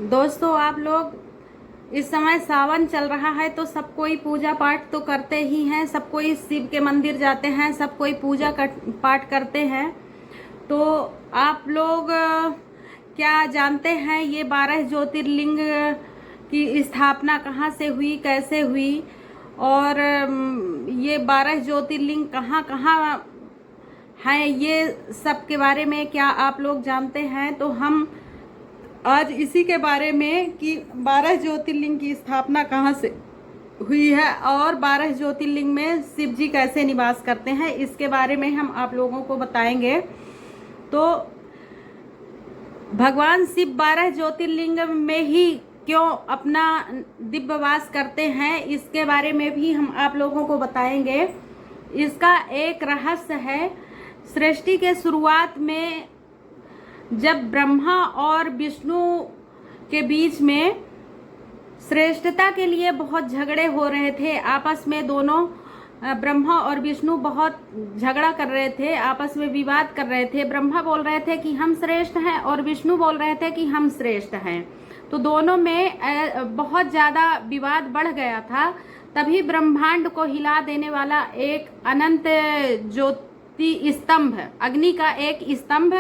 दोस्तों, आप लोग इस समय सावन चल रहा है तो सब कोई पूजा पाठ तो करते ही हैं। सब कोई शिव के मंदिर जाते हैं, सब कोई पाठ करते हैं। तो आप लोग क्या जानते हैं ये 12 ज्योतिर्लिंग की स्थापना कहाँ से हुई, कैसे हुई, और ये 12 ज्योतिर्लिंग कहाँ कहाँ हैं, ये सब के बारे में क्या आप लोग जानते हैं? तो हम आज इसी के बारे में कि 12 ज्योतिर्लिंग की स्थापना कहाँ से हुई है और 12 ज्योतिर्लिंग में शिव जी कैसे निवास करते हैं, इसके बारे में हम आप लोगों को बताएंगे। तो भगवान शिव 12 ज्योतिर्लिंग में ही क्यों अपना दिव्य वास करते हैं, इसके बारे में भी हम आप लोगों को बताएंगे। इसका एक रहस्य है। सृष्टि के शुरुआत में जब ब्रह्मा और विष्णु के बीच में श्रेष्ठता के लिए बहुत झगड़े हो रहे थे आपस में, दोनों ब्रह्मा और विष्णु बहुत झगड़ा कर रहे थे, आपस में विवाद कर रहे थे। ब्रह्मा बोल रहे थे कि हम श्रेष्ठ हैं और विष्णु बोल रहे थे कि हम श्रेष्ठ हैं। तो दोनों में बहुत ज़्यादा विवाद बढ़ गया था। तभी ब्रह्मांड को हिला देने वाला एक अनंत ज्योति स्तंभ, अग्नि का एक स्तंभ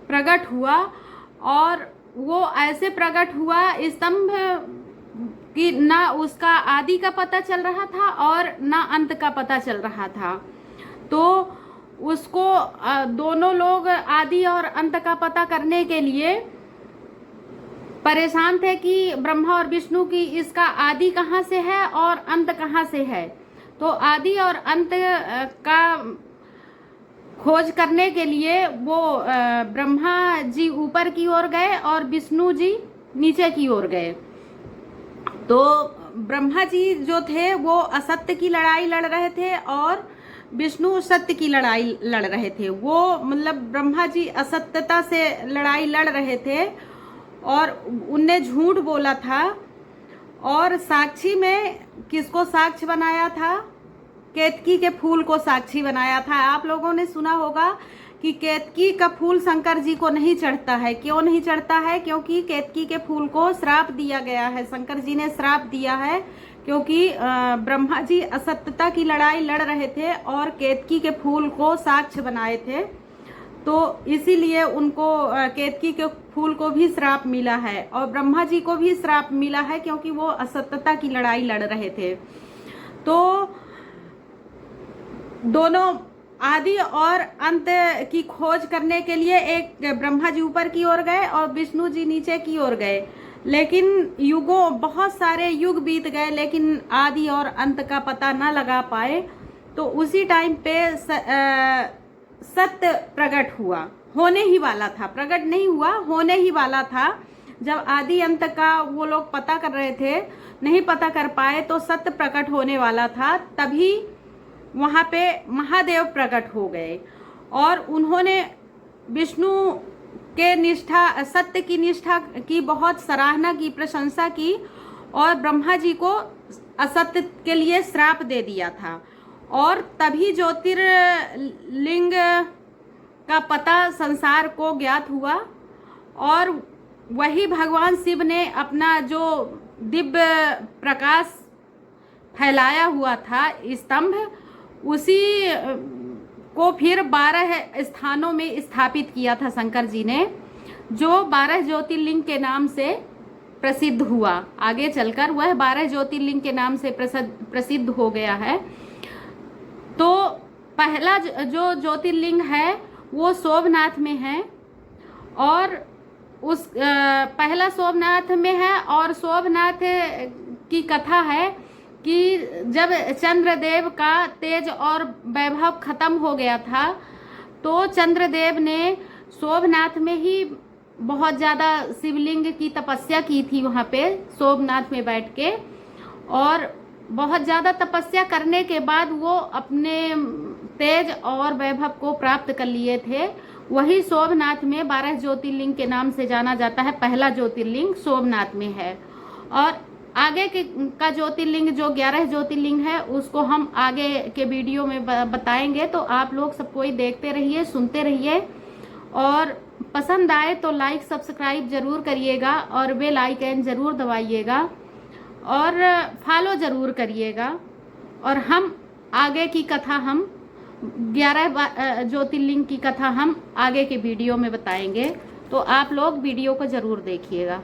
प्रकट हुआ, और वो ऐसे प्रकट हुआ स्तंभ कि ना उसका आदि का पता चल रहा था और ना अंत का पता चल रहा था। तो उसको दोनों लोग आदि और अंत का पता करने के लिए परेशान थे कि ब्रह्मा और विष्णु की इसका आदि कहाँ से है और अंत कहाँ से है। तो आदि और अंत का खोज करने के लिए वो ब्रह्मा जी ऊपर की ओर गए और विष्णु जी नीचे की ओर गए। तो ब्रह्मा जी जो थे वो असत्य की लड़ाई लड़ रहे थे और विष्णु सत्य की लड़ाई लड़ रहे थे। वो मतलब ब्रह्मा जी असत्यता से लड़ाई लड़ रहे थे और उनने झूठ बोला था। और साक्षी में किसको साक्ष्य बनाया था? केतकी के फूल को साक्षी बनाया था। आप लोगों ने सुना होगा कि केतकी का फूल शंकर जी को नहीं चढ़ता है। क्यों नहीं चढ़ता है? क्योंकि केतकी के फूल को श्राप दिया गया है, शंकर जी ने श्राप दिया है, क्योंकि ब्रह्मा जी असत्यता की लड़ाई लड़ रहे थे और केतकी के फूल को साक्ष्य बनाए थे। तो इसीलिए उनको केतकी के फूल को भी श्राप मिला है और ब्रह्मा जी को भी श्राप मिला है, क्योंकि वो असत्यता की लड़ाई लड़ रहे थे। तो दोनों आदि और अंत की खोज करने के लिए एक ब्रह्मा जी ऊपर की ओर गए और विष्णु जी नीचे की ओर गए। लेकिन युगों, बहुत सारे युग बीत गए, लेकिन आदि और अंत का पता न लगा पाए। तो उसी टाइम पे सत्य प्रकट हुआ, होने ही वाला था, प्रकट नहीं हुआ, होने ही वाला था। जब आदि अंत का वो लोग पता कर रहे थे, नहीं पता कर पाए, तो सत्य प्रकट होने वाला था। तभी वहाँ पे महादेव प्रकट हो गए और उन्होंने विष्णु के निष्ठा, सत्य की निष्ठा की बहुत सराहना की, प्रशंसा की, और ब्रह्मा जी को असत्य के लिए श्राप दे दिया था। और तभी ज्योतिर्लिंग का पता संसार को ज्ञात हुआ और वही भगवान शिव ने अपना जो दिव्य प्रकाश फैलाया हुआ था स्तंभ, उसी को फिर 12 स्थानों में स्थापित किया था शंकर जी ने, जो 12 ज्योतिर्लिंग के नाम से प्रसिद्ध हुआ। आगे चलकर वह 12 ज्योतिर्लिंग के नाम से प्रसिद्ध हो गया है। तो पहला जो ज्योतिर्लिंग है वो सोमनाथ में है, और उस पहला सोमनाथ में है। और सोमनाथ की कथा है कि जब चंद्रदेव का तेज और वैभव खत्म हो गया था, तो चंद्रदेव ने सोमनाथ में ही बहुत ज़्यादा शिवलिंग की तपस्या की थी, वहाँ पे सोमनाथ में बैठ के। और बहुत ज़्यादा तपस्या करने के बाद वो अपने तेज और वैभव को प्राप्त कर लिए थे। वही सोमनाथ में 12 ज्योतिर्लिंग के नाम से जाना जाता है। पहला ज्योतिर्लिंग सोमनाथ में है, और आगे का ज्योतिर्लिंग जो 11 ज्योतिर्लिंग है उसको हम आगे के वीडियो में बताएंगे। तो आप लोग सब कोई देखते रहिए, सुनते रहिए और पसंद आए तो लाइक सब्सक्राइब जरूर करिएगा और बेल आइकन जरूर दबाइएगा और फॉलो जरूर करिएगा। और हम आगे की कथा हम 11 ज्योतिर्लिंग की कथा हम आगे के वीडियो में बताएंगे, तो आप लोग वीडियो को जरूर देखिएगा।